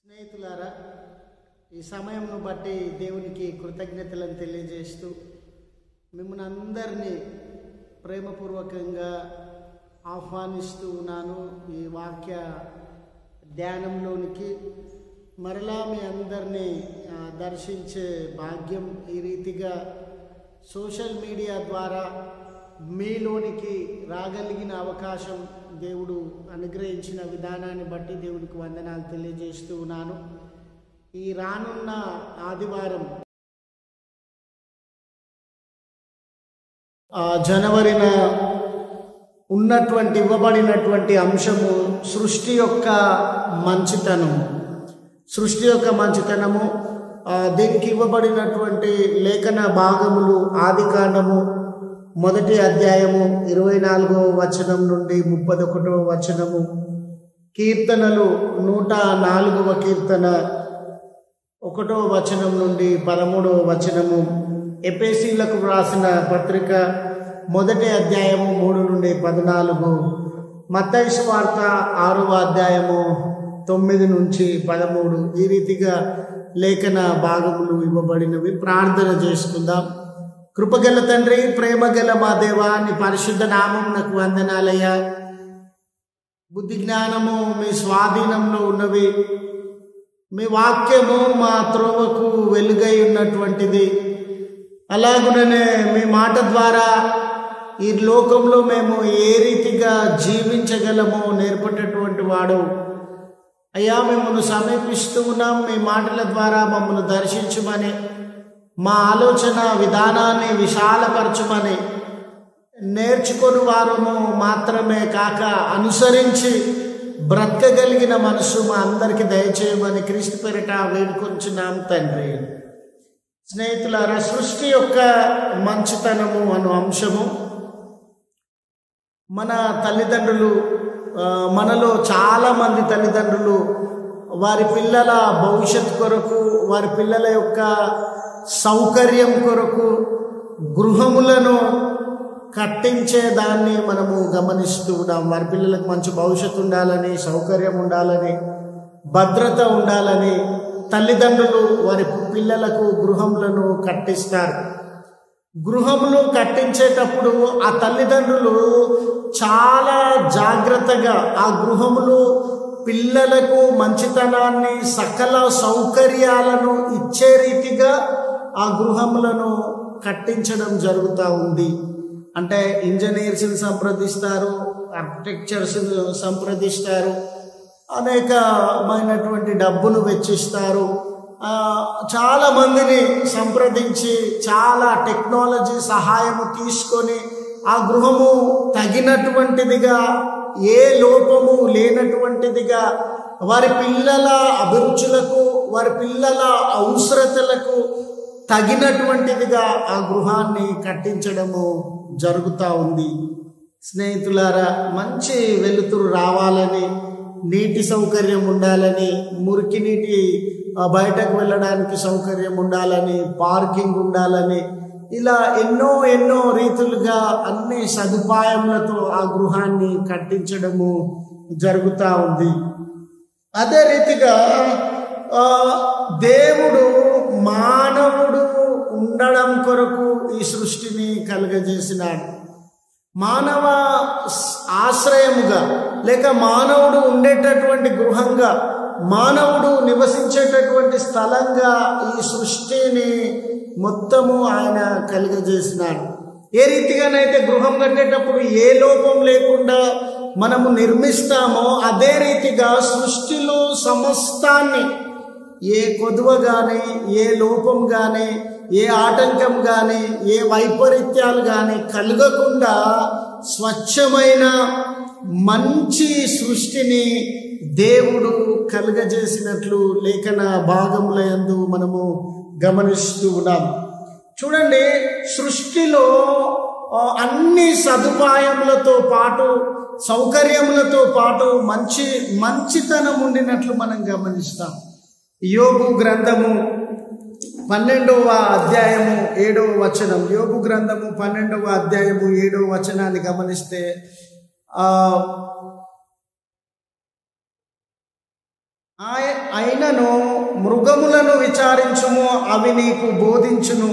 స్నేహితులారా, ఈ సమయంను బట్టి దేవునికి కృతజ్ఞతలను తెలియజేస్తూ మిమ్మల్ని అందరినీ ప్రేమపూర్వకంగా ఆహ్వానిస్తూ ఉన్నాను. ఈ వాక్య ధ్యానంలోనికి మరలా మీ అందరినీ దర్శించే భాగ్యం ఈ రీతిగా సోషల్ మీడియా ద్వారా మీలోనికి రాగలిగిన అవకాశం దేవుడు అనుగ్రహించిన విధానాన్ని బట్టి దేవుడికి వందనాలు తెలియజేస్తూ ఉన్నాను. ఈ రానున్న ఆదివారం జనవరిన ఇవ్వబడినటువంటి అంశము సృష్టి యొక్క మంచితనము. దీనికి ఇవ్వబడినటువంటి లేఖన భాగములు ఆదికాండము 1వ అధ్యాయము 24వ వచనం నుండి 31వ వచనము, కీర్తనలు 104వ కీర్తన 1వ వచనం నుండి 13వ వచనము, ఎఫెసీయులకు వ్రాసిన పత్రిక 1వ అధ్యాయము 3 నుండి 14, మత్తయి సువార్త 6వ అధ్యాయము 9 నుంచి 13. ఈ రీతిగా లేఖన భాగములు ఇవ్వబడినవి. ప్రార్థన చేసుకుందాం. కృపగల తండ్రి, ప్రేమగల మా దేవా, నీ పరిశుద్ధ నామం నాకు వందనాలయ్యా. బుద్ధి జ్ఞానము మీ స్వాధీనంలో ఉన్నవి. మీ వాక్యము మా త్రోవకు వెలుగై ఉన్నటువంటిది. అలాగుననే మీ మాట ద్వారా ఈ లోకంలో మేము ఏ రీతిగా జీవించగలమో నేర్పేటటువంటి వాడు అయ్యా. మిమ్మల్ని సమీపిస్తూ ఉన్నాం. మీ మాటల ద్వారా మమ్మల్ని దర్శించమని, మా ఆలోచన విధానాన్ని విశాలపరచమని, నేర్చుకొని వారము మాత్రమే కాక అనుసరించి బ్రతకగలిగిన మనసు మా అందరికీ దయచేయమని క్రీస్తు పేరిట వేడుకొంచున్నాం తండ్రి. స్నేహితులారా, సృష్టి యొక్క మంచితనము అను అంశము మన తల్లిదండ్రులు, మనలో చాలామంది తల్లిదండ్రులు వారి పిల్లల భవిష్యత్తు కొరకు, వారి పిల్లల యొక్క సౌకర్యం కొరకు గృహములను కట్టించేదాన్ని మనము గమనిస్తూ ఉన్నాం. వారి పిల్లలకు మంచి భవిష్యత్తు ఉండాలని, సౌకర్యం ఉండాలని, భద్రత ఉండాలని తల్లిదండ్రులు వారి పిల్లలకు గృహములను కట్టిస్తారు. గృహములు కట్టించేటప్పుడు ఆ తల్లిదండ్రులు చాలా జాగ్రత్తగా ఆ గృహములు పిల్లలకు మంచితనాన్ని, సకల సౌకర్యాలను ఇచ్చే రీతిగా ఆ గృహములను కట్టించడం జరుగుతూ ఉంది. అంటే ఇంజనీర్స్ని సంప్రదిస్తారు, ఆర్కిటెక్చర్స్ని సంప్రదిస్తారు, అనేకమైనటువంటి డబ్బులు వెచ్చిస్తారు. చాలా మందిని సంప్రదించి చాలా టెక్నాలజీ సహాయము తీసుకొని ఆ గృహము తగినటువంటిదిగా, ఏ లోపము లేనటువంటిదిగా, వారి పిల్లల అభిరుచులకు, వారి పిల్లల అవసరతలకు తగినటువంటిదిగా ఆ గృహాన్ని కట్టించడము జరుగుతూ ఉంది. స్నేహితులారా, మంచి వెలుతురు రావాలని, నీటి సౌకర్యం ఉండాలని, మురికి నీటి బయటకు వెళ్ళడానికి సౌకర్యం ఉండాలని, పార్కింగ్ ఉండాలని, ఇలా ఎన్నో రీతులుగా అన్ని సదుపాయములతో ఆ గృహాన్ని కట్టించడము జరుగుతూ ఉంది. అదే రీతిగా దేవుడు మానవుడు ఉండడం కొరకు ఈ సృష్టిని కలుగజేసినాడు. మానవ ఆశ్రయముగా, లేక మానవుడు ఉండేటటువంటి గృహంగా, మానవుడు నివసించేటటువంటి స్థలంగా ఈ సృష్టిని మొత్తము ఆయన కలుగజేసినాడు. ఏ రీతిగానైతే గృహం కట్టేటప్పుడు ఏ లోపం లేకుండా మనము నిర్మిస్తామో అదే రీతిగా సృష్టిలో సమస్తాన్ని ఏ కొదువ కానీ, ఏ లోపం కానీ, ఏ ఆటంకం కానీ, ఏ వైపరీత్యాలు కానీ కలగకుండా స్వచ్ఛమైన మంచి సృష్టిని దేవుడు కలుగజేసినట్లు లేఖన భాగముల యందు మనము గమనిస్తూ ఉన్నాం. చూడండి, సృష్టిలో అన్ని సదుపాయములతో పాటు, సౌకర్యములతో పాటు మంచితనం ఉండినట్లు మనం గమనిస్తాం. యోబు గ్రంథము 12వ అధ్యాయము 7వ వచనం, యోబు గ్రంథము 12వ అధ్యాయము 7వ వచనాన్ని గమనిస్తే అయినను మృగములను విచారించుము, అవి నీకు బోధించును.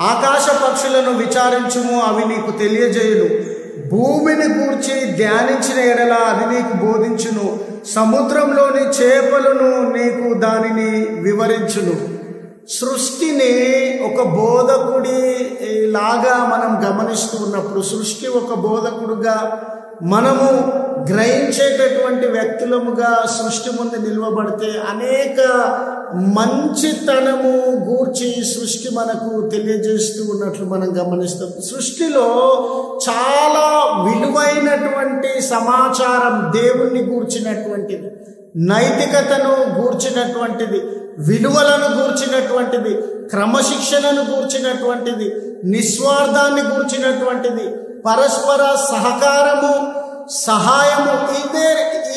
ఆకాశ పక్షులను విచారించుము, అవి నీకు తెలియజేయును. భూమిని గూర్చి ధ్యానించిన ఎడల అది నీకు బోధించును. సముద్రంలోని చేపలను నీకు దానిని వివరించును. సృష్టిని ఒక బోధకుడి లాగా మనం గమనిస్తూ ఉన్నప్పుడు, సృష్టి ఒక బోధకుడుగా మనము గ్రహించేటటువంటి వ్యక్తులముగా సృష్టి ముందు నిలవబడితే అనేక మంచితనము గూర్చి సృష్టి మనకు తెలియజేస్తూ ఉన్నట్లు మనం గమనిస్తాం. సృష్టిలో చాలా విలువైనటువంటి సమాచారం దేవుణ్ణి గూర్చినటువంటిది, నైతికతను గూర్చినటువంటిది, విలువలను గూర్చినటువంటిది, క్రమశిక్షణను గూర్చినటువంటిది, నిస్వార్థాన్ని గూర్చినటువంటిది, పరస్పర సహకారము, సహాయము,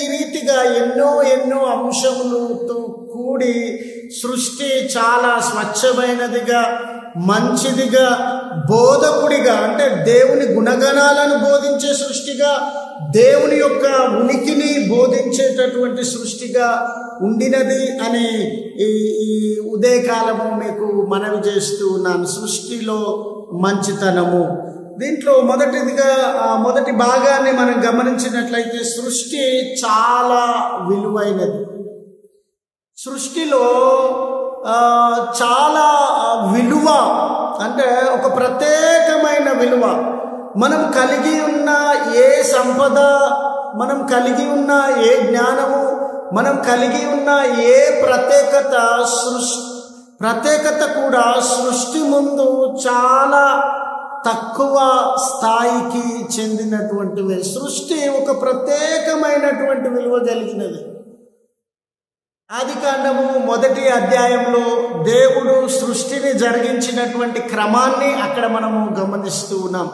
ఈ రీతిగా ఎన్నో అంశములతో కూడి సృష్టి చాలా స్వచ్ఛమైనదిగా, మంచిదిగా, బోధకుడిగా, అంటే దేవుని గుణగణాలను బోధించే సృష్టిగా, దేవుని యొక్క ఉనికిని బోధించేటటువంటి సృష్టిగా ఉండినది అని ఈ ఉదయకాలము మీకు మనవి చేస్తూ ఉన్నాను. సృష్టిలో మంచితనము, దీంట్లో మొదటి భాగాన్ని మనం గమనించినట్లయితే సృష్టి చాలా విలువైనది. సృష్టిలో చాలా విలువ, అంటే ఒక ప్రత్యేకమైన విలువ. మనం కలిగి ఉన్న ఏ సంపద, మనం కలిగి ఉన్న ఏ జ్ఞానము, మనం కలిగి ఉన్న ఏ ప్రత్యేకత కూడా సృష్టి ముందు చాలా తక్కువ స్థాయికి చెందినటువంటివి. సృష్టి ఒక ప్రత్యేకమైనటువంటి విలువ కలిగినది. ఆదికాండము 1వ అధ్యాయంలో దేవుడు సృష్టిని జరిగించినటువంటి క్రమాన్ని అక్కడ మనము గమనిస్తూ ఉన్నాం.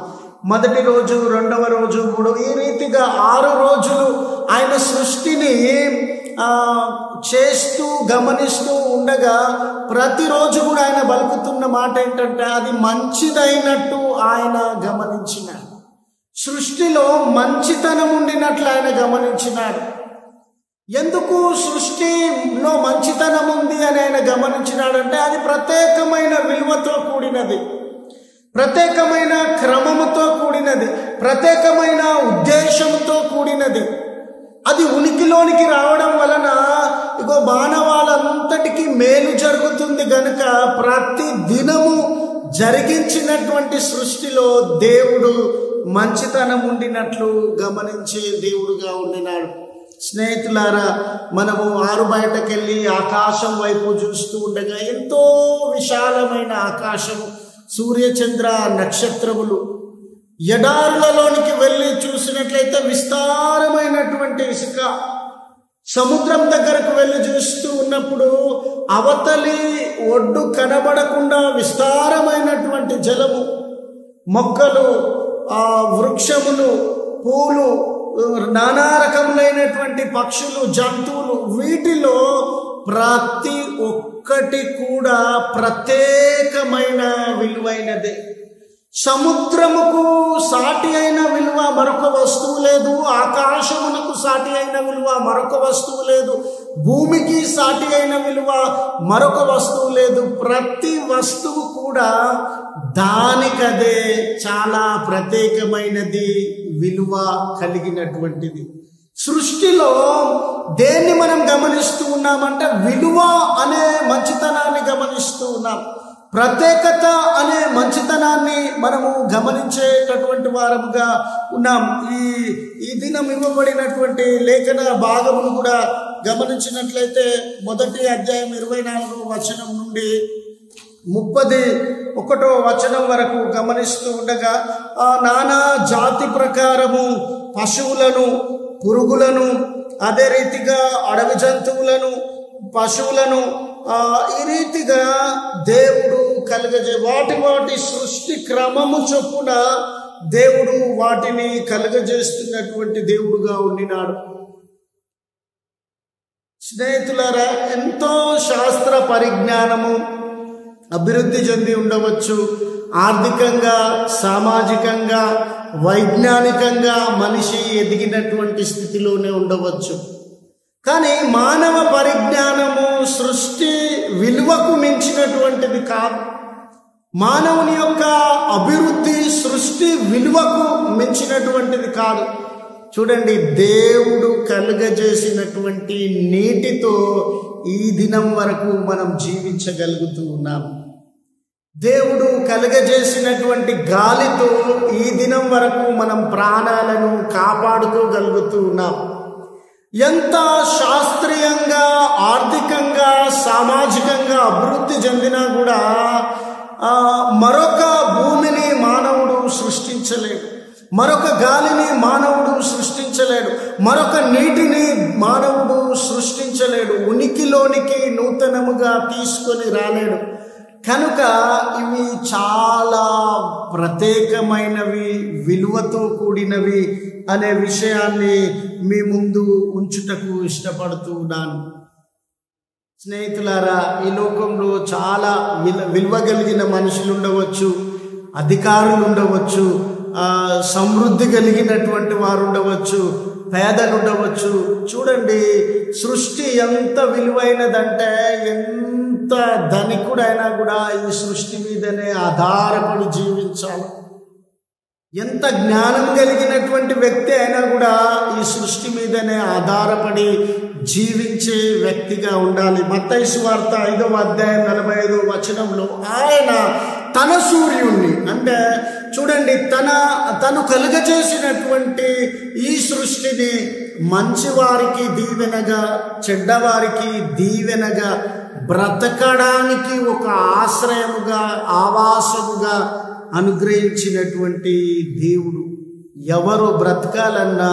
1వ రోజు, 2వ రోజు, 3, ఈ రీతిగా 6 రోజులు ఆయన సృష్టిని చేస్తూ గమనిస్తూ ఉండగా ప్రతిరోజు కూడా ఆయన పలుకుతున్న మాట ఏంటంటే అది మంచిదైనట్టు ఆయన గమనించినాడు. సృష్టిలో మంచితనం ఉండినట్లు ఆయన గమనించినాడు. ఎందుకు సృష్టిలో మంచితనం ఉంది అని ఆయన గమనించినాడంటే అది ప్రత్యేకమైన విలువతో కూడినది, ప్రత్యేకమైన క్రమముతో కూడినది, ప్రత్యేకమైన ఉద్దేశంతో కూడినది. అది ఉనికిలోనికి రావడం వలన మానవాళంతటికి మేలు జరుగుతుంది గనుక ప్రతి దినము జరిగించినటువంటి సృష్టిలో దేవుడు మంచితనం ఉండినట్లు గమనించే దేవుడుగా ఉండినాడు. స్నేహితులారా, మనము ఆరు బయటకెళ్ళి ఆకాశం వైపు చూస్తూ ఉండగా ఎంతో విశాలమైన ఆకాశం, సూర్యచంద్ర నక్షత్రములు, ఎడారులలోనికి వెళ్ళి చూసినట్లయితే విస్తారమైనటువంటి ఇసుక, సముద్రం దగ్గరకు వెళ్ళి చూస్తూ ఉన్నప్పుడు అవతలి ఒడ్డు కనబడకుండా విస్తారమైనటువంటి జలము, మొక్కలు, వృక్షములు, పూలు, నానా రకములైనటువంటి పక్షులు, జంతువులు, వీటిలో ప్రతి ఒక్కటి కూడా ప్రత్యేకమైన విలువైనదే. సముద్రముకు సాటి అయిన విలువ మరొక వస్తువు లేదు, ఆకాశమునకు సాటి అయిన విలువ మరొక వస్తువు లేదు, భూమికి సాటి అయిన విలువ మరొక వస్తువు లేదు. ప్రతి వస్తువు కూడా దానికదే చాలా ప్రత్యేకమైనది, విలువ కలిగినటువంటిది. సృష్టిలో దేన్ని మనం గమనిస్తూ ఉన్నామంటే విలువ అనే మంచితనాన్ని గమనిస్తూ ఉన్నాం, ప్రత్యేకత అనే మంచితనాన్ని మనము గమనించేటటువంటి వారముగా ఉన్నాం. ఈ దినం ఇవ్వబడినటువంటి లేఖన భాగమును కూడా గమనించినట్లయితే 1వ అధ్యాయం 24వ వచనం నుండి 31వ వచనం వరకు గమనిస్తూ ఉండగా నానా జాతి ప్రకారము పశువులను, పురుగులను, అదే రీతిగా అడవి జంతువులను, పశువులను, ఈ రీతిగా దేవుడు వాటి సృష్టి క్రమము చొప్పున దేవుడు వాటిని కలుగజేస్తున్నటువంటి దేవుడుగా ఉండినాడు. స్నేహితులారా, ఎంతో శాస్త్ర పరిజ్ఞానము అభివృద్ధి చెంది ఉండవచ్చు, ఆర్థికంగా, సామాజికంగా, వైజ్ఞానికంగా మనిషి ఎదిగినటువంటి స్థితిలోనే ఉండవచ్చు. కానీ మానవ పరిజ్ఞానం మించినటువంటిది కాదు. మానవుని యొక్క అభివృద్ధి సృష్టి విలువకు మించినటువంటిది కాదు. చూడండి, దేవుడు కలుగజేసినటువంటి నీటితో ఈ దినం వరకు మనం జీవించగలుగుతూ ఉన్నాం. దేవుడు కలుగజేసినటువంటి గాలితో ఈ దినం వరకు మనం ప్రాణాలను కాపాడుకోగలుగుతూ ఉన్నాం. ఎంత శాస్త్రీయంగా, ఆర్థికంగా, సామాజికంగా అభివృద్ధి చెందినా కూడా మరొక భూమిని మానవుడు సృష్టించలేడు, మరొక గాలిని మానవుడు సృష్టించలేడు, మరొక నీటిని మానవుడు సృష్టించలేడు, ఉనికిలోనికి నూతనముగా తీసుకొని రాలేడు. కనుక ఇవి చాలా ప్రత్యేకమైనవి, విలువతో కూడినవి అనే విషయాన్ని మీ ముందు ఉంచుటకు ఇష్టపడుతూ ఉన్నాను. స్నేహితులారా, ఈ లోకంలో చాలా విలువ కలిగిన మనుషులు ఉండవచ్చు, అధికారులు ఉండవచ్చు, సమృద్ధి కలిగినటువంటి వారు ఉండవచ్చు, పేదలు ఉండవచ్చు. చూడండి, సృష్టి ఎంత విలువైనదంటే ఎంత ధనికుడైనా కూడా ఈ సృష్టి మీదనే ఆధారపడి జీవించాలి. ఎంత జ్ఞానం కలిగినటువంటి వ్యక్తి అయినా కూడా ఈ సృష్టి మీదనే ఆధారపడి జీవించే వ్యక్తిగా ఉండాలి. మత్తయి సువార్త 5వ అధ్యాయం 45వ వచనంలో ఆయన తన సూర్యుణ్ణి, అంటే చూడండి, తను కలుగజేసినటువంటి ఈ సృష్టిని మంచివారికి దీవెనగా, చెడ్డవారికి దీవెనగా, బ్రతకడానికి ఒక ఆశ్రయముగా, ఆవాసముగా అనుగ్రహించినటువంటి దేవుడు. ఎవరు బ్రతకాలన్నా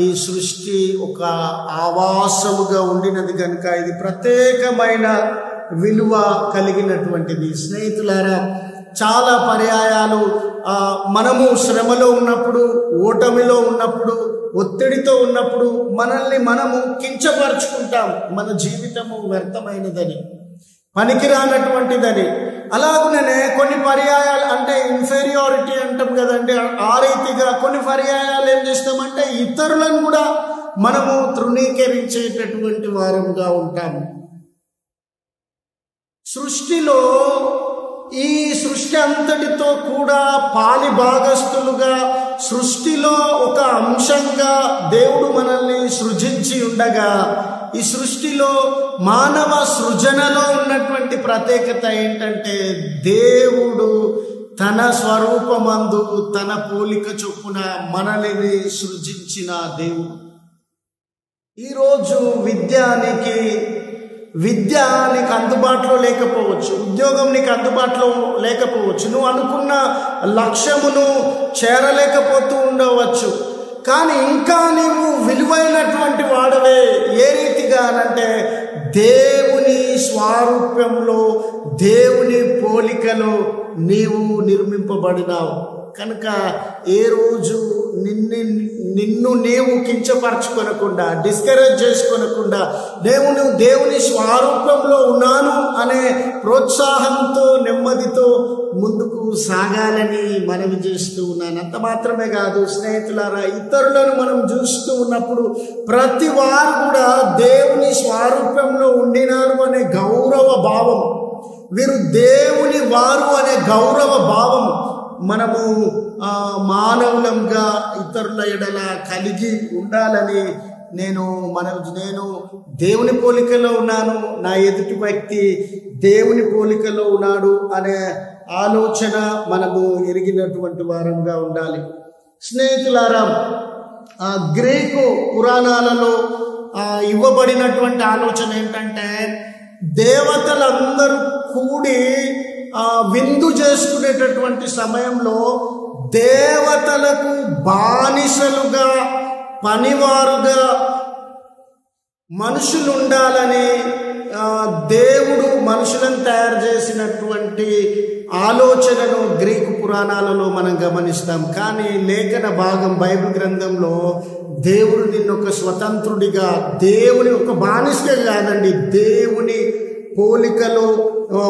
ఈ సృష్టి ఒక ఆవాసముగా ఉండినది కనుక ఇది ప్రత్యేకమైన విలువ కలిగినటువంటిది. స్నేహితులారా, చాలా పర్యాయాలు మనము శ్రమలో ఉన్నప్పుడు, ఓటమిలో ఉన్నప్పుడు, ఒత్తిడితో ఉన్నప్పుడు మనల్ని మనము కించపరుచుకుంటాం. మన జీవితము వ్యర్థమైనదని, పనికిరానటువంటిదని. అలాగనే కొన్ని పర్యాయాలు, అంటే ఇన్ఫీరియారిటీ అంటాం కదండి, ఆ రీతిగా కొన్ని పర్యాయాలు ఏం చేస్తామంటే ఇతరులను కూడా మనము తృణీకరించేటటువంటి వారంగా ఉంటాము. సృష్టిలో ఈ సృష్టి అంతటితో కూడా పాలి భాగస్థులుగా, సృష్టిలో ఒక అంశంగా దేవుడు మనల్ని సృజించి ఉండగా, ఈ సృష్టిలో మానవ సృజనలో ఉన్నటువంటి ప్రత్యేకత ఏంటంటే దేవుడు తన స్వరూపమందు తన పోలిక చొప్పున మనల్ని సృజించిన దేవుడు. ఈరోజు విద్య నీకు అందుబాటులో లేకపోవచ్చు, ఉద్యోగం నీకు అందుబాటులో లేకపోవచ్చు, నువ్వు అనుకున్న లక్ష్యమును చేరలేకపోతూ ఉండవచ్చు. కానీ ఇంకా నీవు విలువైనటువంటి వాడవే. ఏ రీతిగా అంటే దేవుని స్వారూప్యంలో, దేవుని పోలికలో నీవు నిర్మింపబడినావు. కనుక ఏ రోజు నిన్ను నీవు కించపరచుకొనకుండా, డిస్కరేజ్ చేసుకోనకుండా, దేవుని స్వరూపంలో ఉన్నాను అనే ప్రోత్సాహంతో, నెమ్మదితో ముందుకు సాగాలని మనవి చేస్తూ ఉన్నాను. అంత మాత్రమే కాదు స్నేహితులారా, ఇతరులను మనం చూస్తూ ఉన్నప్పుడు ప్రతి వారు కూడా దేవుని స్వరూపంలో ఉండినారు అనే గౌరవ భావం, వీరు దేవుని వారు అనే గౌరవ భావం మనము మానవులంగా ఇతరుల ఎడల కలిగి ఉండాలని నేను దేవుని పోలికలో ఉన్నాను, నా ఎదుటి వ్యక్తి దేవుని పోలికలో ఉన్నాడు అనే ఆలోచన మనము ఎరిగినటువంటి వారంగా ఉండాలి. స్నేహితులారా, గ్రీకు పురాణాలలో ఇవ్వబడినటువంటి ఆలోచన ఏంటంటే దేవతలందరూ కూడి విందు చేసుకునేటటువంటి సమయంలో దేవతలకు బానిసలుగా, పనివారుగా మనుషులు ఉండాలని దేవుడు మనుషులను తయారు చేసినటువంటి ఆలోచనను గ్రీకు పురాణాలలో మనం గమనిస్తాం. కానీ లేఖన భాగం బైబిల్ గ్రంథంలో దేవుడు నిన్ను ఒక స్వతంత్రుడిగా, దేవుని ఒక బానిసగా కాదండి, దేవుని పోలికలో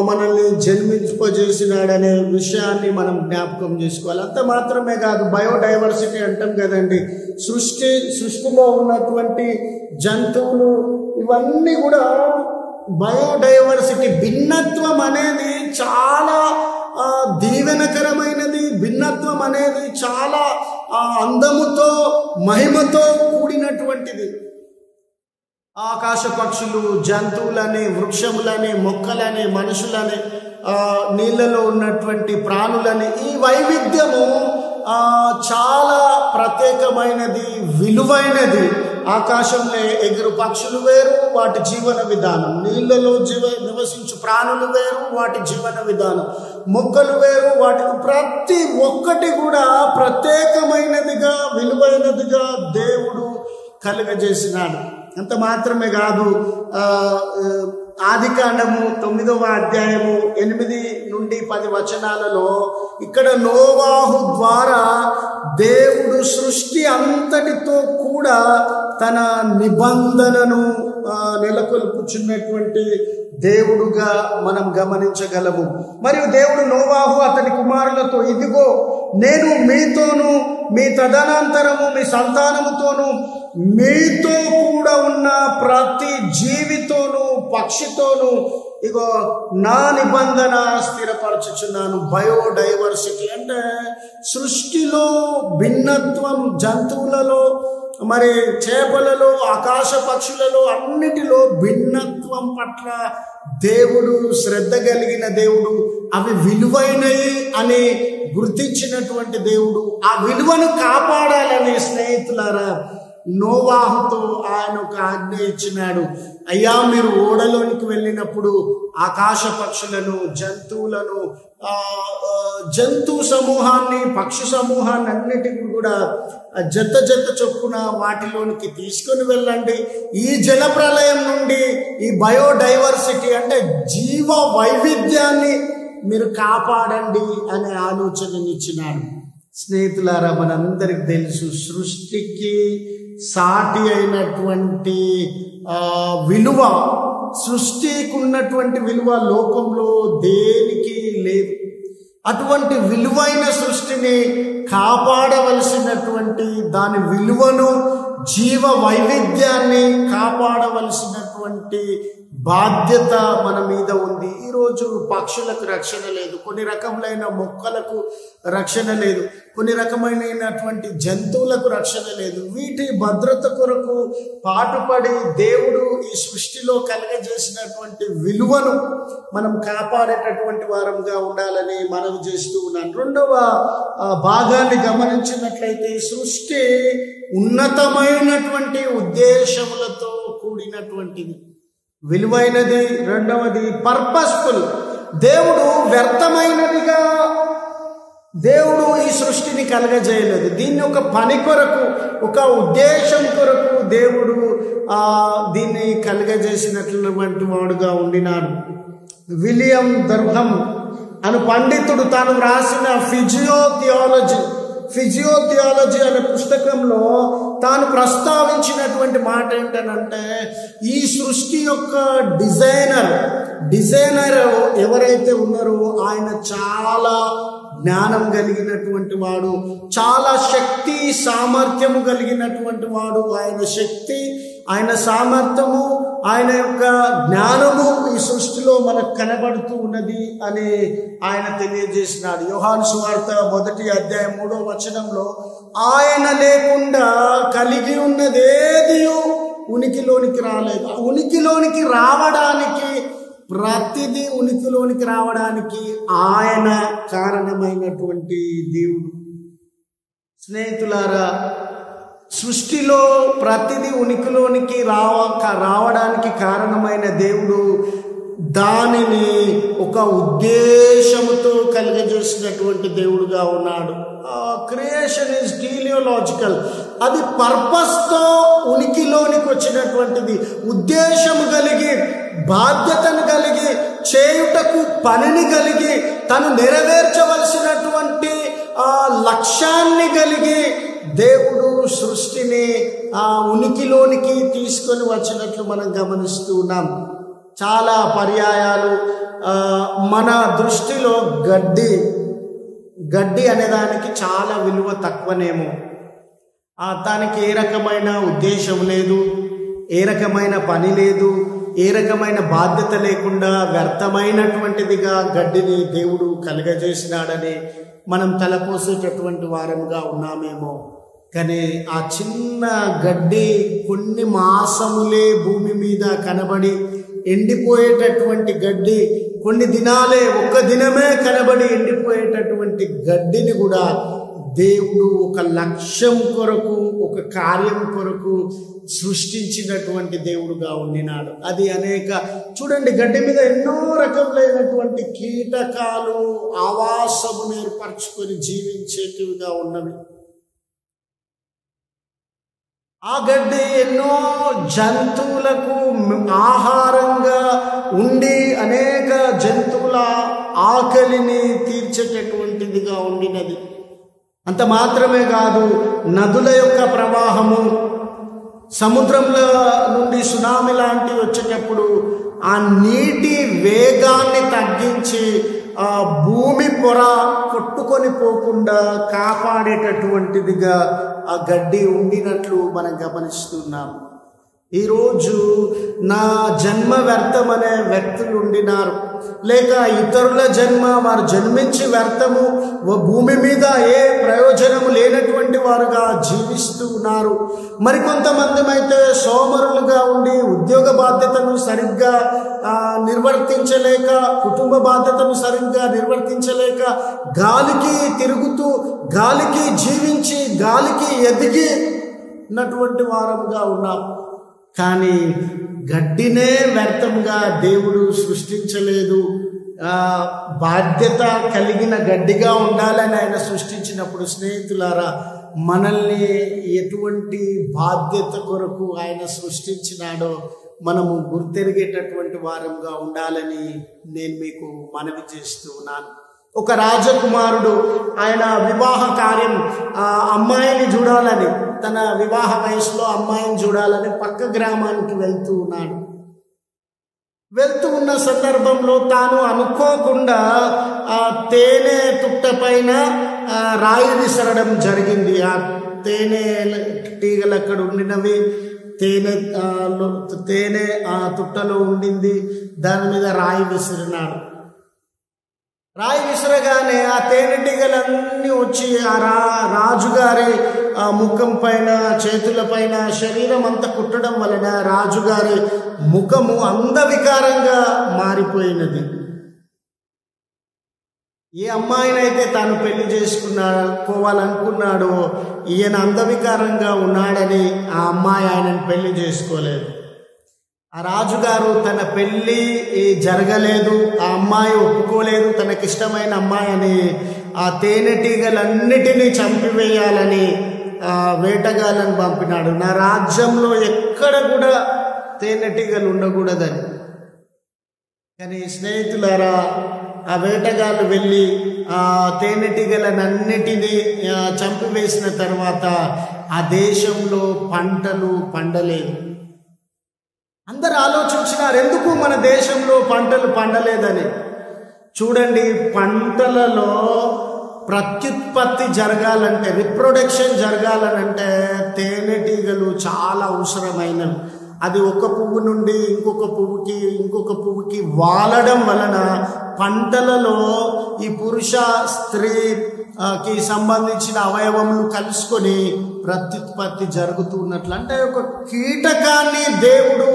మనల్ని జన్మింపజేసినాడనే విషయాన్ని మనం జ్ఞాపకం చేసుకోవాలి. అంత మాత్రమే కాదు, బయోడైవర్సిటీ అంటాం కదండి, సృష్టిలో ఉన్నటువంటి జంతువులు ఇవన్నీ కూడా బయోడైవర్సిటీ, భిన్నత్వం అనేది చాలా దీవెనకరమైనది. భిన్నత్వం అనేది చాలా అందముతో మహిమతో కూడినటువంటిది. ఆకాశ పక్షులు, జంతువులని, వృక్షములని, మొక్కలని, మనుషులని, నీళ్ళలో ఉన్నటువంటి ప్రాణులని, ఈ వైవిధ్యము చాలా ప్రత్యేకమైనది, విలువైనది. ఆకాశంలో ఎగురు పక్షులు వేరు, వాటి జీవన విధానం. నీళ్ళలో నివసించు ప్రాణులు వేరు, వాటి జీవన విధానం. మొక్కలు వేరు, వాటికి ప్రతి ఒక్కటి కూడా ప్రత్యేకమైనదిగా, విలువైనదిగా దేవుడు కలుగజేసినాడు. అంత మాత్రమే కాదు, ఆదికాండము 9వ అధ్యాయము 8 నుండి 10 వచనాలలో ఇక్కడ నోవాహు ద్వారా దేవుడు సృష్టి అంతటితో కూడా తన నిబంధనను నెలకొల్పుచున్నటువంటి దేవుడుగా మనం గమనించగలము. మరియు దేవుడు నోవాహు అతని కుమారులతో, ఇదిగో నేను మీతోను, మీ తదనంతరము మీ సంతానముతోను, మీతో కూడా ఉన్న ప్రతి జీవితోను, పక్షితోను ఇగో నా నిబంధన స్థిరపరచుచున్నాను. బయోడైవర్సిటీ అంటే సృష్టిలో భిన్నత్వం, జంతువులలో, మరి చేపలలో, ఆకాశ పక్షులలో, అన్నిటిలో భిన్నత్వం పట్ల దేవుడు శ్రద్ధ కలిగిన దేవుడు. అవి విలువైనవి అని గుర్తించినటువంటి దేవుడు. ఆ విలువను కాపాడాలని స్నేహితులారా నోవాహుతో ఆయన ఒక ఆజ్ఞ ఇచ్చినాడు. అయ్యా, మీరు ఓడలోనికి వెళ్ళినప్పుడు ఆకాశ పక్షులను, జంతువులను, జంతు సమూహాన్ని, పక్షి సమూహాన్ని అన్నిటిని కూడా జత జత చొప్పున వాటిలోనికి తీసుకొని వెళ్ళండి. ఈ జల ప్రళయం నుండి ఈ బయోడైవర్సిటీ అంటే జీవ వైవిధ్యాన్ని మీరు కాపాడండి అనే ఆలోచననిచ్చినాడు. స్నేహితులారా, మనందరికి తెలుసు, సృష్టికి సాటి అయినటువంటి విలువ, సృష్టికి ఉన్నటువంటి విలువ లోకంలో దేనికి లేదు. అటువంటి విలువైన సృష్టిని కాపాడవలసినటువంటి, దాని విలువను, జీవ వైవిధ్యాన్ని కాపాడవలసినటువంటి బాధ్యత మన మీద ఉంది. ఈరోజు పక్షులకు రక్షణ లేదు, కొన్ని రకములైన మొక్కలకు రక్షణ లేదు, కొన్ని రకమైనటువంటి జంతువులకు రక్షణ లేదు. వీటి భద్రత కొరకు పాటుపడి దేవుడు ఈ సృష్టిలో కలగజేసినటువంటి విలువను మనం కాపాడేటటువంటి వారంగా ఉండాలని మనవి చేస్తూ ఉన్నాను. రెండవ భాగాన్ని గమనించినట్లయితే, సృష్టి ఉన్నతమైనటువంటి ఉద్దేశములతో కూడినటువంటిది, విలువైనది. రెండవది పర్పస్ఫుల్. దేవుడు వ్యర్థమైనదిగా దేవుడు ఈ సృష్టిని కలగజేయలేదు. దీన్ని ఒక పని కొరకు, ఒక ఉద్దేశం కొరకు దేవుడు దీన్ని కలగజేసినటువంటి వాడుగా ఉండినాడు. విలియం దర్హం అను పండితుడు తాను రాసిన ఫిజియోథియాలజీ అనే పుస్తకంలో తాను ప్రస్తావించినటువంటి మాట ఏంటనంటే, ఈ సృష్టి యొక్క డిజైనర్ ఎవరైతే ఉన్నారో ఆయన చాలా జ్ఞానం కలిగినటువంటి వాడు, చాలా శక్తి సామర్థ్యము కలిగినటువంటి వాడు. ఆయన శక్తి, ఆయన సామర్థ్యము, ఆయన యొక్క జ్ఞానము ఈ సృష్టిలో మనకు కనబడుతూ ఉన్నది అని ఆయన తెలియజేసినాడు. యోహాను సువార్త 1వ అధ్యాయం 3వ వచనంలో, ఆయన లేకుండా కలిగి ఉన్నదేది ఉనికిలోనికి రాలేదు. ఉనికిలోనికి రావడానికి, ప్రతిదీ ఉనికిలోనికి రావడానికి ఆయన కారణమైనటువంటి దేవుడు. స్నేహితులారా, సృష్టిలో ప్రతిదీ ఉనికిలోనికి రావడానికి కారణమైన దేవుడు దానిని ఒక ఉద్దేశముతో కలుగజేసినటువంటి దేవుడుగా ఉన్నాడు. Creation is teleological. అది పర్పస్తో ఉనికిలోనికి వచ్చినటువంటిది. ఉద్దేశము కలిగి, బాధ్యతను కలిగి, చేయుటకు పనిని కలిగి, తను నెరవేర్చవలసినటువంటి లక్ష్యాన్ని కలిగి దేవుడు సృష్టిని ఉనికిలోనికి తీసుకొని వచ్చినట్లు మనం గమనిస్తూ ఉన్నాం. చాలా పర్యాయాలు మన దృష్టిలో గడ్డి అనేదానికి చాలా విలువ తక్కువనేమో, దానికి ఏ రకమైన ఉద్దేశం లేదు, ఏ రకమైన పని లేదు, ఏ రకమైన బాధ్యత లేకుండా వ్యర్థమైనటువంటిదిగా గడ్డిని దేవుడు కలుగజేసినాడని మనం తలపోసేటటువంటి వారముగా ఉన్నామేమో. కానీ ఆ చిన్న గడ్డి కొన్ని మాసములే భూమి మీద కనబడి ఎండిపోయేటటువంటి గడ్డి, కొన్ని దినాలే, ఒక్క దినమే కనబడి ఎండిపోయేటటువంటి గడ్డిని కూడా దేవుడు ఒక లక్ష్యం కొరకు, ఒక కార్యం కొరకు సృష్టించినటువంటి దేవుడుగా ఉండినాడు. అది చూడండి, గడ్డి మీద ఎన్నో రకములైనటువంటి కీటకాలు ఆవాసమును ఏర్పరచుకొని జీవించేటివిగా ఉన్నవి. ఆ గడ్డి ఎన్నో జంతువులకు ఆహారంగా ఉండి అనేక జంతువుల ఆకలిని తీర్చేటటువంటిదిగా ఉండినది. అంత మాత్రమే కాదు, నదుల యొక్క ప్రవాహము, సముద్రంలో నుండి సునామీ లాంటివి వచ్చేటప్పుడు ఆ నీటి వేగాన్ని తగ్గించి ఆ భూమి పొర కొట్టుకొని పోకుండా కాపాడేటటువంటిదిగా ఆ గడ్డి ఉండినట్లు మనం గమనిస్తున్నాం. ఈరోజు నా జన్మ వ్యర్థమనే వ్యక్తులు ఉండినారు, లేక ఇతరుల జన్మ, వారు జన్మించి వ్యర్థము, భూమి మీద ఏ ప్రయోజనము లేనటువంటి వారుగా జీవిస్తూ ఉన్నారు. మరికొంతమంది అయితే సోమరులుగా ఉండి ఉద్యోగ బాధ్యతను సరిగ్గా నిర్వర్తించలేక, కుటుంబ బాధ్యతను సరిగ్గా నిర్వర్తించలేక గాలికి తిరుగుతూ, గాలికి జీవించి, గాలికి ఎదిగి ఉన్నటువంటి వారముగా ఉన్నాం. కానీ గడ్డినే వ్యర్థంగా దేవుడు సృష్టించలేదు. బాధ్యత కలిగిన గడ్డిగా ఉండాలని ఆయన సృష్టించినప్పుడు, స్నేహితులారా, మనల్ని ఎటువంటి బాధ్యత కొరకు ఆయన సృష్టించినాడో మనము గుర్తెరిగేటటువంటి వారంగా ఉండాలని నేను మీకు మనవి చేస్తూ ఉన్నాను. ఒక రాజకుమారుడు ఆయన వివాహ కార్యం, అమ్మాయిని చూడాలని, తన వివాహ వయసులో అమ్మాయిని చూడాలని పక్క గ్రామానికి వెళ్తూ ఉన్నాడు. వెళ్తూ ఉన్న సందర్భంలో తాను అనుకోకుండా ఆ తేనె తుట్ట పైన రాయి విసరడం జరిగింది. ఆ తేనె టీగలు అక్కడ ఉండినవి, తేనె ఆ తుట్టలో ఉండింది. దాని మీద రాయి విసిరినాడు. రాయి విసరగానే ఆ తేనెటీగలన్నీ వచ్చి ఆ రాజుగారి ముఖం పైన, చేతుల పైన, శరీరం అంతా కుట్టడం వలన రాజుగారి ముఖము అందవికారంగా మారిపోయినది. ఏ అమ్మాయినైతే తాను పెళ్లి చేసుకోవాలనుకున్నాడో ఈయన అందవికారంగా ఉన్నాడని ఆ అమ్మాయి ఆయనను పెళ్లి చేసుకోలేదు. ఆ రాజుగారు తన పెళ్ళి జరగలేదు, ఆ అమ్మాయి ఒప్పుకోలేదు, తనకిష్టమైన అమ్మాయి అని ఆ తేనెటీగలన్నిటినీ చంపివేయాలని వేటగాళ్ళని పంపినాడు. నా రాజ్యంలో ఎక్కడ కూడా తేనెటీగలు ఉండకూడదని. కానీ స్నేహితులారా, ఆ వేటగాళ్ళు వెళ్ళి ఆ తేనెటీగలనన్నిటినీ చంపివేసిన తర్వాత ఆ దేశంలో పంటలు పండలేదు. అందరు ఆలోచించినారు, ఎందుకు మన దేశంలో పంటలు పండలేదని. చూడండి, పంటలలో ప్రత్యుత్పత్తి జరగాలంటే, రిప్రొడక్షన్ జరగాలనంటే తేనెటీగలు చాలా అవసరమైనవి. అది ఒక పువ్వు నుండి ఇంకొక పువ్వుకి వాలడం వలన పంటలలో ఈ పురుష స్త్రీకి సంబంధించిన అవయవములు కలుసుకొని ప్రత్యుత్పత్తి జరుగుతున్నట్లు. అంటే ఒక కీటకాన్ని దేవుడు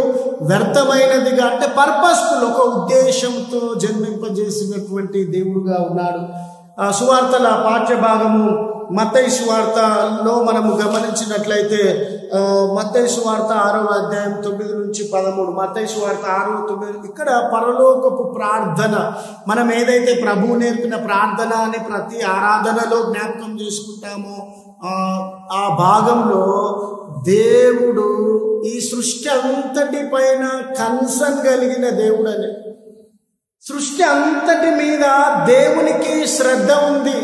వ్యర్థమైనదిగా, అంటే పర్పస్ఫుల్, ఒక ఉద్దేశంతో జన్మింపజేసినటువంటి దేవుడుగా ఉన్నాడు. సువార్తల పాఠ్య భాగము మత్తయి సువార్తలో మనము గమనించినట్లయితే, మత్తయి సువార్త 6వ అధ్యాయం 9 నుంచి 13, మత్తయి సువార్త 6:9. ఇక్కడ పరలోకపు ప్రార్థన, మనం ఏదైతే ప్రభువు నేర్పిన ప్రార్థన అని ప్రతి ఆరాధనలో జ్ఞాపకం చేసుకుంటామో ఆ భాగంలో దేవుడు ఈ సృష్టి అంతటి పైన కన్సర్న్ కలిగిన దేవుడు అని, సృష్టి అంతటి మీద దేవునికి శ్రద్ధ ఉంది.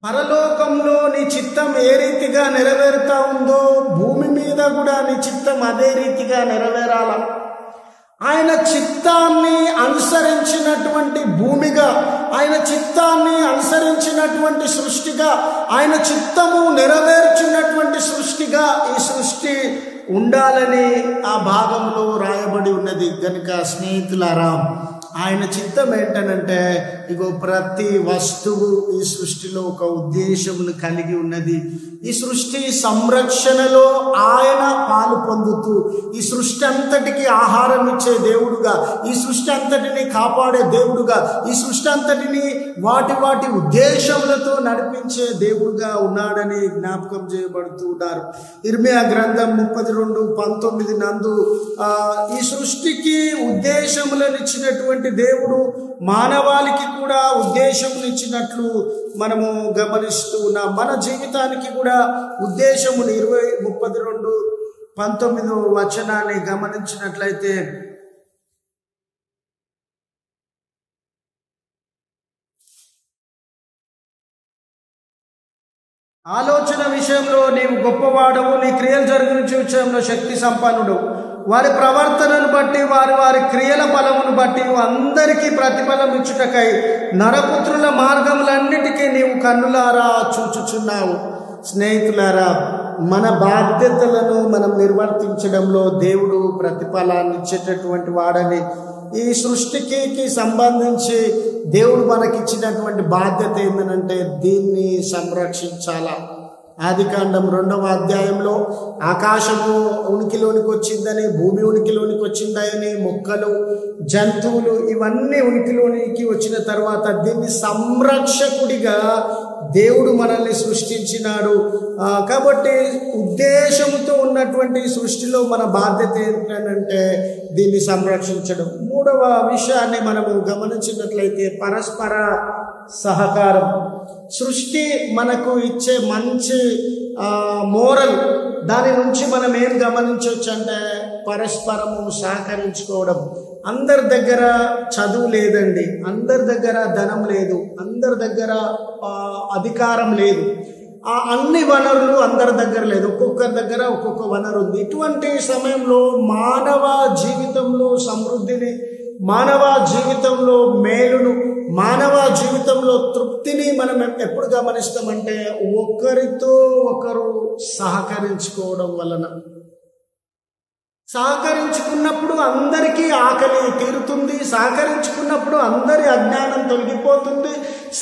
పరలోకంలో నీ చిత్తం ఏ రీతిగా నెరవేరుతా ఉందో భూమి మీద కూడా నీ చిత్తం అదే రీతిగా నెరవేరాల. ఆయన చిత్తాన్ని అనుసరించినటువంటి భూమిగా, ఆయన చిత్తాన్ని అనుసరించినటువంటి సృష్టిగా, ఆయన చిత్తము నెరవేర్చినటువంటి సృష్టిగా ఈ సృష్టి ఉండాలని ఆ భాగంలో రాయబడి ఉన్నది. కనుక స్నేహితులారా, ఆయన చిత్తం ఏంటనంటే, ఇగో ప్రతి వస్తువు ఈ సృష్టిలో ఒక ఉద్దేశమును కలిగి ఉన్నది. ఈ సృష్టి సంరక్షణలో ఆయన పాలు పొందుతూ, ఈ సృష్టి అంతటికి ఆహారం ఇచ్చే దేవుడుగా, ఈ సృష్టి అంతటిని కాపాడే దేవుడుగా, ఈ సృష్టి అంతటిని వాటి వాటి ఉద్దేశములతో నడిపించే దేవుడుగా ఉన్నాడని జ్ఞాపకం చేయబడుతూ ఉన్నారు. ఇర్మియా గ్రంథం 32:19 నందు ఈ సృష్టికి ఉద్దేశములను ఇచ్చినటువంటి దేవుడు మానవాళికి కూడా ఉద్దేశములు ఇచ్చినట్లు మనము గమనిస్తూ ఉన్నాం. మన జీవితానికి కూడా ఉద్దేశములు 32:19 గమనించినట్లయితే, ఆలోచన విషయంలో నీవు గొప్పవాడవు, నీ క్రియలు జరిగిన విషయంలో శక్తి సంపన్నుడు, వారి ప్రవర్తనను బట్టి వారి వారి క్రియల ఫలమును బట్టి అందరికీ ప్రతిఫలం ఇచ్చుటకై నరపుత్రుల మార్గములన్నిటికీ నీవు కన్నులారా చూచుచున్నావు. స్నేహితులారా, మన బాధ్యతలను మనం నిర్వర్తించడంలో దేవుడు ప్రతిఫలాన్ని ఇచ్చేటటువంటి వాడని, ఈ సృష్టికి సంబంధించి దేవుడు మనకిచ్చినటువంటి బాధ్యత ఏంటంటే దీన్ని సంరక్షించాలా. ఆదికాండం 2వ అధ్యాయంలో ఆకాశము ఉనికిలోనికి వచ్చిందని, భూమి ఉనికిలోనికి వచ్చిందని, మొక్కలు, జంతువులు ఇవన్నీ ఉనికిలోనికి వచ్చిన తర్వాత దీన్ని సంరక్షకుడిగా దేవుడు మనల్ని సృష్టించినాడు. కాబట్టి ఉద్దేశంతో ఉన్నటువంటి సృష్టిలో మన బాధ్యత ఏంటంటే దీన్ని సంరక్షించడం. 3వ విషయాన్ని మనము గమనించినట్లయితే పరస్పర సహకారం. సృష్టి మనకు ఇచ్చే మంచి మోరల్, దాని నుంచి మనం ఏం గమనించవచ్చు అంటే పరస్పరము సహకరించుకోవడం. అందరి దగ్గర చదువు లేదండి, అందరి దగ్గర ధనం లేదు, అందరి దగ్గర అధికారం లేదు, అన్ని వనరులు అందరి దగ్గర లేదు, ఒక్కొక్కరి దగ్గర ఒక్కొక్క వనరు ఉంది. ఇటువంటి సమయంలో మానవ జీవితంలో సమృద్ధిని, మానవ జీవితంలో మేలును, మానవ జీవితంలో తృప్తిని మనం ఎప్పుడు గమనిస్తామంటే ఒకరితో ఒకరు సహకరించుకోవడం వలన. సహకరించుకున్నప్పుడు అందరికీ ఆకలి తీరుతుంది, సహకరించుకున్నప్పుడు అందరి అజ్ఞానం తొలగిపోతుంది,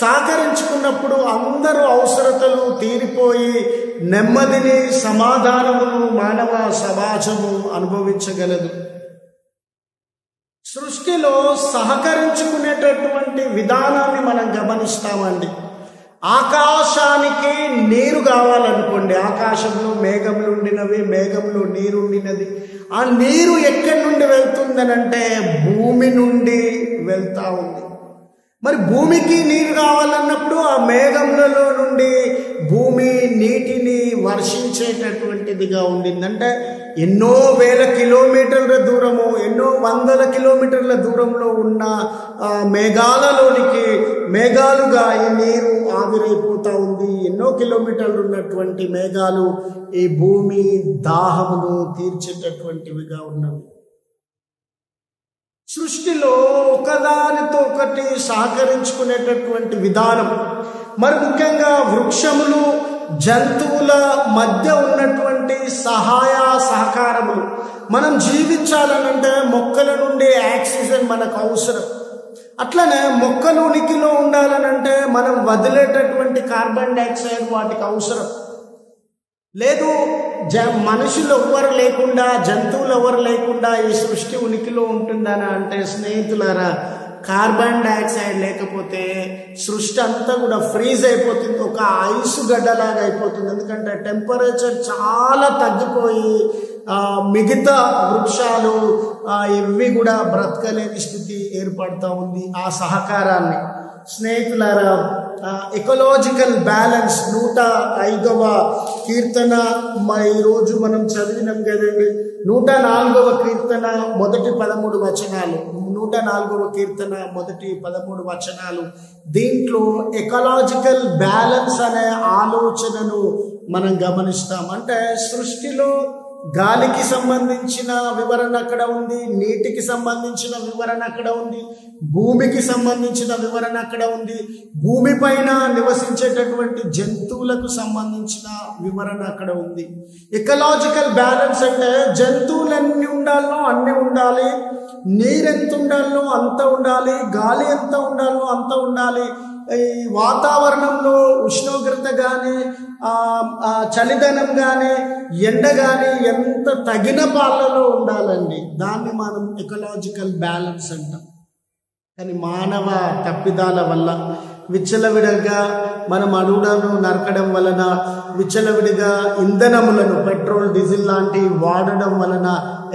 సహకరించుకున్నప్పుడు అందరూ అవసరతలు తీరిపోయి నెమ్మదిని, సమాధానమును మానవ సమాజము అనుభవించగలదు. సృష్టిలో సహకరించుకునేటటువంటి విధానాన్ని మనం గమనిస్తామండి. ఆకాశానికి నీరు కావాలనుకోండి, ఆకాశంలో మేఘములు ఉండినవి, మేఘంలో నీరు ఉండినది. ఆ నీరు ఎక్కడి నుండి వెళ్తుందనంటే భూమి నుండి వెళ్తా ఉంది. మరి భూమికి నీరు కావాలన్నప్పుడు ఆ మేఘములలో నుండి భూమి నీటిని వర్షించేటటువంటిదిగా ఉండిందంటే ఎన్నో వేల కిలోమీటర్ల దూరము, ఎన్నో వందల కిలోమీటర్ల దూరంలో ఉన్న మేఘాలలోనికి మేఘాలుగా ఈ నీరు ఆవిరైపోతూ ఉంది. ఎన్నో కిలోమీటర్లు ఉన్నటువంటి మేఘాలు ఈ భూమి దాహమును తీర్చేటటువంటివిగా ఉన్నవి. సృష్టిలో ఒకదానితో ఒకటి సహకరించుకునేటటువంటి విధానం, మరి ముఖ్యంగా వృక్షములు, జంతువుల మధ్య ఉన్నటువంటి సహాయ సహకారములు. మనం జీవించాలనంటే మొక్కల నుండి ఆక్సిజన్ మనకు అవసరం. అట్లనే మొక్కలు ఉనికిలో ఉండాలనంటే మనం వదిలేటటువంటి కార్బన్ డైఆక్సైడ్ వాటికి అవసరం లేదు. మనుషులు ఎవ్వరు లేకుండా, జంతువులు ఎవరు లేకుండా ఈ సృష్టి ఉనికిలో ఉంటుందని అంటే స్నేహితులారా, కార్బన్ డైఆక్సైడ్ లేకపోతే సృష్టి అంతా కూడా ఫ్రీజ్ అయిపోతుంది, ఒక ఐసు గడ్డలాగా అయిపోతుంది. ఎందుకంటే టెంపరేచర్ చాలా తగ్గిపోయి మిగతా వృక్షాలు ఇవి కూడా బ్రతకలేని స్థితి ఏర్పడుతూ ఉంది. ఆ సహకారాన్ని స్నేహితులారా, ఎకలాజికల్ బ్యాలెన్స్ 105వ కీర్తన ఈరోజు మనం చదివినాం కదండి. 104వ కీర్తన మొదటి 13 వచనాలు, 104వ కీర్తన మొదటి 13 వచనాలు. దీంట్లో ఎకలాజికల్ బ్యాలెన్స్ అనే ఆలోచనను మనం గమనిస్తాం. అంటే సృష్టిలో గాలికి సంబంధించిన వివరణ అక్కడ ఉంది, నీటికి సంబంధించిన వివరణ అక్కడ ఉంది, భూమికి సంబంధించిన వివరణ అక్కడ ఉంది, భూమిపైన నివసించేటటువంటి జంతువులకు సంబంధించిన వివరణ అక్కడ ఉంది. ఎకలాజికల్ బ్యాలెన్స్ అంటే జంతువులు ఎన్ని ఉండాలో అన్ని ఉండాలి, నీరు ఎంత ఉండాలో అంత ఉండాలి, గాలి ఎంత ఉండాలో అంత ఉండాలి, ఈ వాతావరణంలో ఉష్ణోగ్రత కానీ చలిదనం కానీ ఎండ కానీ ఎంత తగిన పాలలో ఉండాలండి. దాన్ని మనం ఎకలాజికల్ బ్యాలెన్స్ అంటాం. కానీ మానవ తప్పిదాల వల్ల విచ్చలవిడిగా మనం అడవులను నరకడం వలన, విచ్చలవిడిగా ఇంధనములను పెట్రోల్ డీజిల్ లాంటివి వాడడం వలన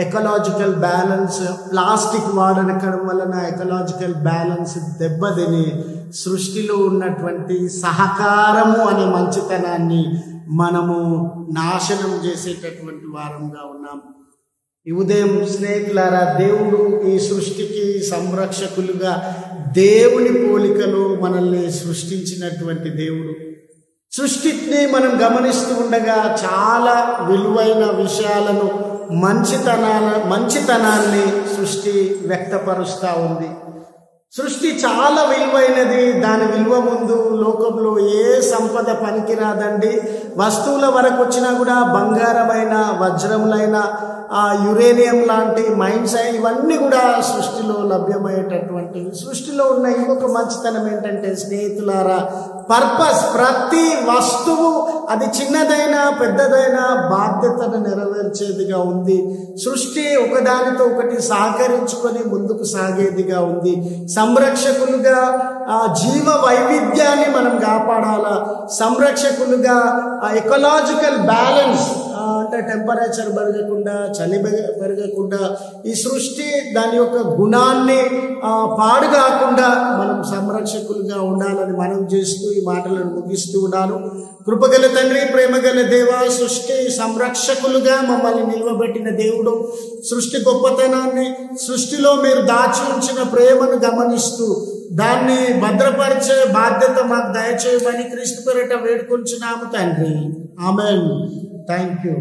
ఎకలాజికల్ బ్యాలెన్స్, ప్లాస్టిక్ వాడడం వలన ఎకలాజికల్ బ్యాలెన్స్ దెబ్బతిని సృష్టిలో ఉన్నటువంటి సహకారము అనే మంచితనాన్ని మనము నాశనం చేసేటటువంటి వారంగా ఉన్నాం. ఈ ఉదయం స్నేహితులారా, దేవుడు ఈ సృష్టికి సంరక్షకులుగా దేవుని పోలికలో మనల్ని సృష్టించినటువంటి దేవుడు. సృష్టిని మనం గమనిస్తూ ఉండగా చాలా విలువైన విషయాలను, మంచితనాన్ని సృష్టి వ్యక్తపరుస్తూ ఉంది. సృష్టి చాలా విలువైనది. దాని విలువ ముందు లోకంలో ఏ సంపద పనికిరాదండి. వస్తువుల వరకు వచ్చినా కూడా బంగారమైన, వజ్రములైన, యురేనియం లాంటి మైన్స్ ఇవన్నీ కూడా సృష్టిలో లభ్యమయ్యేటటువంటివి. సృష్టిలో ఉన్న ఇంకొక మంచితనం ఏంటంటే స్నేహితులారా, పర్పస్. ప్రతి వస్తువు అది చిన్నదైనా పెద్దదైనా బాధ్యతను నెరవేర్చేదిగా ఉంది. సృష్టి ఒకదానితో ఒకటి సహకరించుకొని ముందుకు సాగేదిగా ఉంది. సంరక్షకులుగా జీవ వైవిధ్యాన్ని మనం కాపాడాలా. సంరక్షకులుగా ఎకలాజికల్ బ్యాలెన్స్ అంటే టెంపరేచర్ పెరగకుండా, చలి పెరగకుండా, ఈ సృష్టి దాని యొక్క గుణాన్ని పాడు కాకుండా మనం సంరక్షకులుగా ఉండాలని మనం చేస్తూ ఈ మాటలను ముగిస్తూ ఉన్నాను. కృపగల తండ్రి, ప్రేమగల దేవ, సృష్టి సంరక్షకులుగా మమ్మల్ని నిలవబెట్టిన దేవుడు, సృష్టి గొప్పతనాన్ని, సృష్టిలో మీరు దాచి ఉంచిన ప్రేమను గమనిస్తూ దాన్ని భద్రపరిచే బాధ్యత మాకు దయచేయమని క్రీస్తు పేరిట వేడుకొంచున్నాము తండ్రి. ఆమేన్. Thank you.